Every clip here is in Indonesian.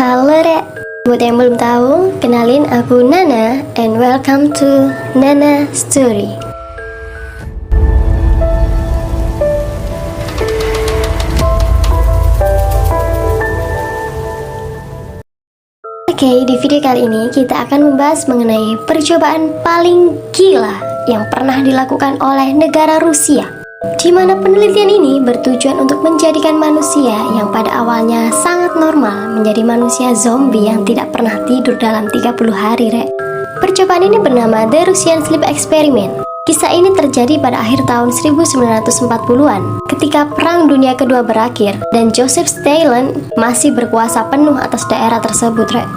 Halo Rek, buat yang belum tahu, kenalin aku Nana and welcome to Nana Story. Oke, di video kali ini kita akan membahas mengenai percobaan paling gila yang pernah dilakukan oleh negara Rusia, di mana penelitian ini bertujuan untuk menjadikan manusia yang pada awalnya sangat normal menjadi manusia zombie yang tidak pernah tidur dalam 30 hari, Rek. Percobaan ini bernama The Russian Sleep Experiment. Kisah ini terjadi pada akhir tahun 1940-an ketika Perang Dunia Kedua berakhir dan Joseph Stalin masih berkuasa penuh atas daerah tersebut, Rek.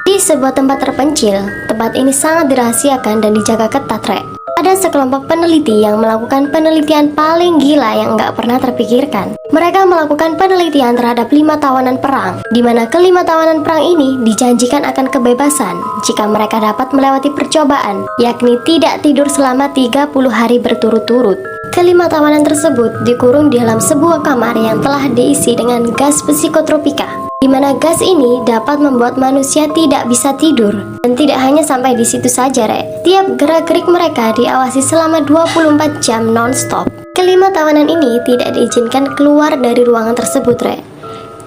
Di sebuah tempat terpencil, tempat ini sangat dirahasiakan dan dijaga ketat, Rek. Ada sekelompok peneliti yang melakukan penelitian paling gila yang nggak pernah terpikirkan. Mereka melakukan penelitian terhadap 5 tawanan perang, di mana kelima tawanan perang ini dijanjikan akan kebebasan jika mereka dapat melewati percobaan, yakni tidak tidur selama 30 hari berturut-turut. Kelima tawanan tersebut dikurung di dalam sebuah kamar yang telah diisi dengan gas psikotropika, di mana gas ini dapat membuat manusia tidak bisa tidur. Dan tidak hanya sampai di situ saja, Rek. Tiap gerak-gerik mereka diawasi selama 24 jam non-stop. Kelima tawanan ini tidak diizinkan keluar dari ruangan tersebut, Rek.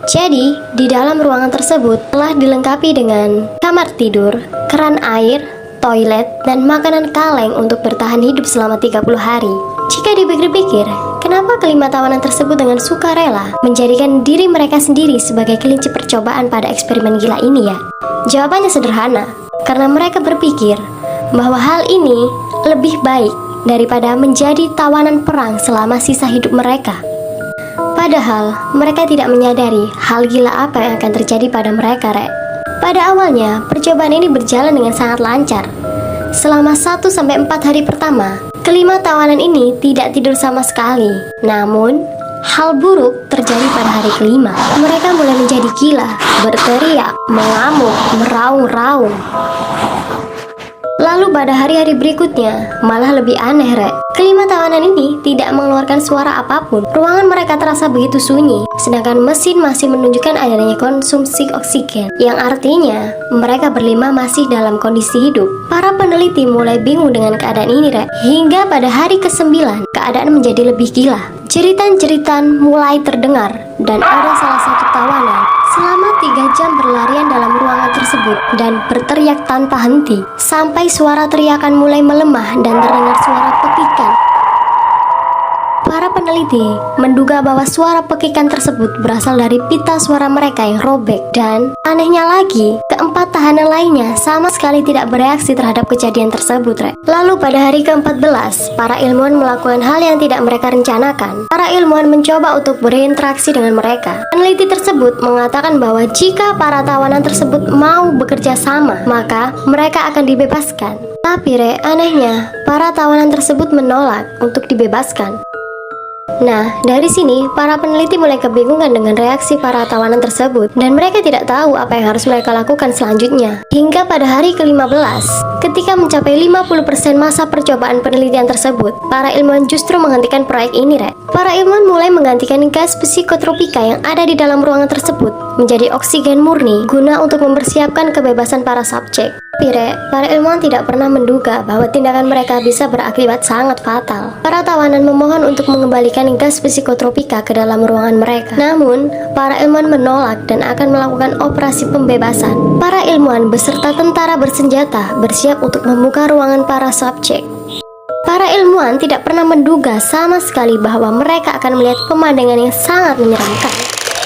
Jadi, di dalam ruangan tersebut telah dilengkapi dengan kamar tidur, keran air, toilet, dan makanan kaleng untuk bertahan hidup selama 30 hari. Jika dipikir-pikir, kenapa kelima tawanan tersebut dengan sukarela menjadikan diri mereka sendiri sebagai kelinci percobaan pada eksperimen gila ini ya? Jawabannya sederhana, karena mereka berpikir bahwa hal ini lebih baik daripada menjadi tawanan perang selama sisa hidup mereka. Padahal, mereka tidak menyadari hal gila apa yang akan terjadi pada mereka, Rek. Pada awalnya, percobaan ini berjalan dengan sangat lancar. Selama 1-4 hari pertama, kelima tawanan ini tidak tidur sama sekali. Namun, hal buruk terjadi pada hari kelima. Mereka mulai menjadi gila, berteriak, mengamuk, meraung-raung. Lalu pada hari-hari berikutnya, malah lebih aneh, Rek. Kelima tawanan ini tidak mengeluarkan suara apapun. Ruangan mereka terasa begitu sunyi, sedangkan mesin masih menunjukkan adanya konsumsi oksigen, yang artinya mereka berlima masih dalam kondisi hidup. Para peneliti mulai bingung dengan keadaan ini, Rek. Hingga pada hari ke-9, keadaan menjadi lebih gila. Jeritan-jeritan mulai terdengar, dan ada salah satu tawanan selama 3 jam berlarian dalam ruangan tersebut dan berteriak tanpa henti, sampai suara teriakan mulai melemah dan terdengar suara pekikan. Para peneliti menduga bahwa suara pekikan tersebut berasal dari pita suara mereka yang robek. Dan anehnya lagi, keempat tahanan lainnya sama sekali tidak bereaksi terhadap kejadian tersebut, Rek. Lalu pada hari ke-14, para ilmuwan melakukan hal yang tidak mereka rencanakan. Para ilmuwan mencoba untuk berinteraksi dengan mereka. Peneliti tersebut mengatakan bahwa jika para tawanan tersebut mau bekerja sama, maka mereka akan dibebaskan. Tapi, Rek, anehnya, para tawanan tersebut menolak untuk dibebaskan. Nah, dari sini, para peneliti mulai kebingungan dengan reaksi para tawanan tersebut, dan mereka tidak tahu apa yang harus mereka lakukan selanjutnya. Hingga pada hari ke-15, ketika mencapai 50% masa percobaan penelitian tersebut, para ilmuwan justru menghentikan proyek ini, Rek. Para ilmuwan mulai menggantikan gas psikotropika yang ada di dalam ruangan tersebut menjadi oksigen murni guna untuk mempersiapkan kebebasan para subjek. Tapi, Rek, para ilmuwan tidak pernah menduga bahwa tindakan mereka bisa berakibat sangat fatal. Para tawanan memohon untuk mengembalikan gas psikotropika ke dalam ruangan mereka. Namun, para ilmuwan menolak dan akan melakukan operasi pembebasan. Para ilmuwan beserta tentara bersenjata bersiap untuk membuka ruangan para subjek. Para ilmuwan tidak pernah menduga sama sekali bahwa mereka akan melihat pemandangan yang sangat menyeramkan.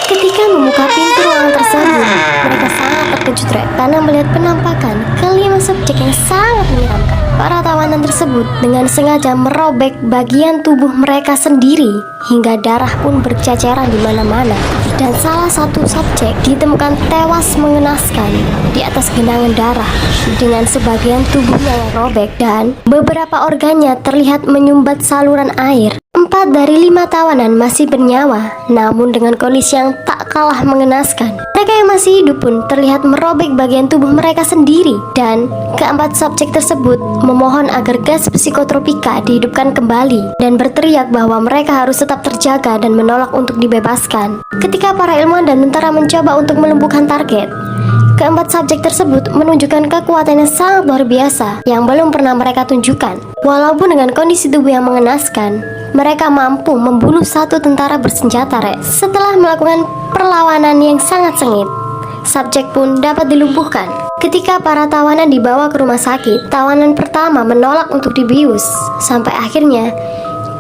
Ketika membuka pintu ruangan tersebut, mereka sangat terkejut, Rek, karena melihat penampakan kelima subjek yang sangat menyeramkan. Para tawanan tersebut dengan sengaja merobek bagian tubuh mereka sendiri hingga darah pun berceceran di mana-mana. Dan salah satu subjek ditemukan tewas mengenaskan di atas genangan darah dengan sebagian tubuhnya yang robek dan beberapa organnya terlihat menyumbat saluran air. 4 dari 5 tawanan masih bernyawa, namun dengan kondisi yang tak kalah mengenaskan. Mereka yang masih hidup pun terlihat merobek bagian tubuh mereka sendiri. Dan keempat subjek tersebut memohon agar gas psikotropika dihidupkan kembali dan berteriak bahwa mereka harus tetap terjaga dan menolak untuk dibebaskan. Ketika para ilmuwan dan tentara mencoba untuk melumpuhkan target, Keempat subjek tersebut menunjukkan kekuatan yang sangat luar biasa yang belum pernah mereka tunjukkan. Walaupun dengan kondisi tubuh yang mengenaskan, mereka mampu membunuh satu tentara bersenjata, Rek. Setelah melakukan perlawanan yang sangat sengit, subjek pun dapat dilumpuhkan. Ketika para tawanan dibawa ke rumah sakit, tawanan pertama menolak untuk dibius. Sampai akhirnya,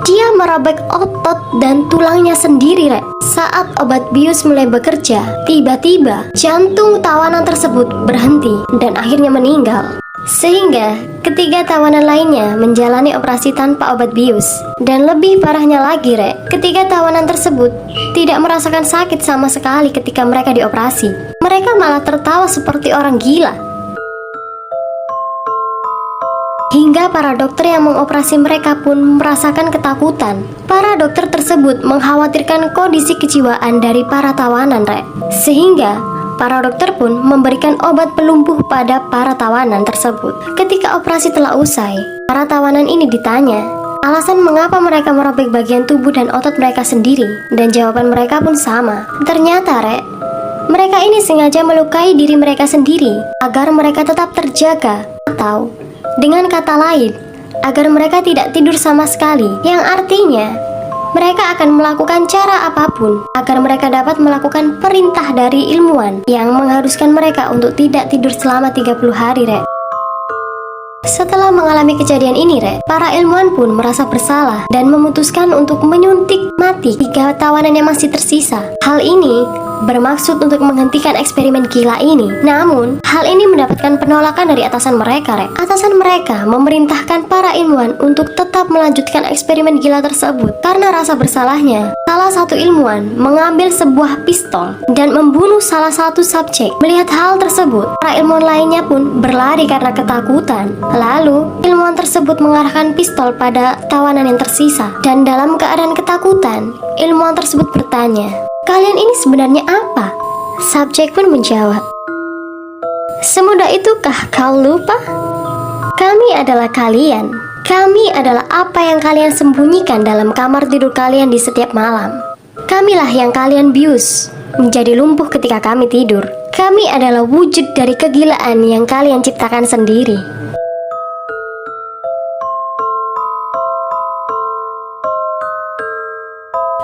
dia merobek otot dan tulangnya sendiri, Rek. Saat obat bius mulai bekerja, tiba-tiba jantung tawanan tersebut berhenti dan akhirnya meninggal. Sehingga ketiga tawanan lainnya menjalani operasi tanpa obat bius. Dan lebih parahnya lagi, Rek, ketiga tawanan tersebut tidak merasakan sakit sama sekali ketika mereka dioperasi. Mereka malah tertawa seperti orang gila. Hingga para dokter yang mengoperasi mereka pun merasakan ketakutan. Para dokter tersebut mengkhawatirkan kondisi kejiwaan dari para tawanan, Rek. Sehingga para dokter pun memberikan obat pelumpuh pada para tawanan tersebut. Ketika operasi telah usai, para tawanan ini ditanya alasan mengapa mereka merobek bagian tubuh dan otot mereka sendiri. Dan jawaban mereka pun sama. Ternyata, Rek, mereka ini sengaja melukai diri mereka sendiri agar mereka tetap terjaga, atau dengan kata lain, agar mereka tidak tidur sama sekali. Yang artinya, mereka akan melakukan cara apapun agar mereka dapat melakukan perintah dari ilmuwan yang mengharuskan mereka untuk tidak tidur selama 30 hari, Rek. Setelah mengalami kejadian ini, Rek, para ilmuwan pun merasa bersalah dan memutuskan untuk menyuntik mati 3 tawanan yang masih tersisa. Hal ini bermaksud untuk menghentikan eksperimen gila ini. Namun, hal ini mendapatkan penolakan dari atasan mereka, Rek. Atasan mereka memerintahkan para ilmuwan untuk tetap melanjutkan eksperimen gila tersebut. Karena rasa bersalahnya, salah satu ilmuwan mengambil sebuah pistol dan membunuh salah satu subjek. Melihat hal tersebut, para ilmuwan lainnya pun berlari karena ketakutan. Lalu, ilmuwan tersebut mengarahkan pistol pada tawanan yang tersisa. Dan dalam keadaan ketakutan, ilmuwan tersebut bertanya, "Kalian ini sebenarnya apa?" Subjek pun menjawab, "Semudah itukah kau lupa? Kami adalah kalian. Kami adalah apa yang kalian sembunyikan dalam kamar tidur kalian di setiap malam. Kamilah yang kalian bius menjadi lumpuh ketika kami tidur. Kami adalah wujud dari kegilaan yang kalian ciptakan sendiri."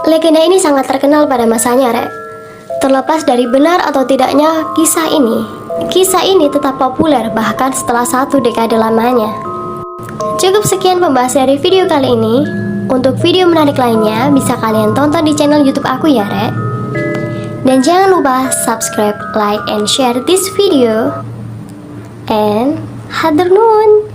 Legenda ini sangat terkenal pada masanya, Rek. Terlepas dari benar atau tidaknya kisah ini tetap populer bahkan setelah 1 dekade lamanya. Cukup sekian pembahasan dari video kali ini. Untuk video menarik lainnya bisa kalian tonton di channel YouTube aku ya, Rek. Dan jangan lupa subscribe, like, and share this video. And hatur nuhun.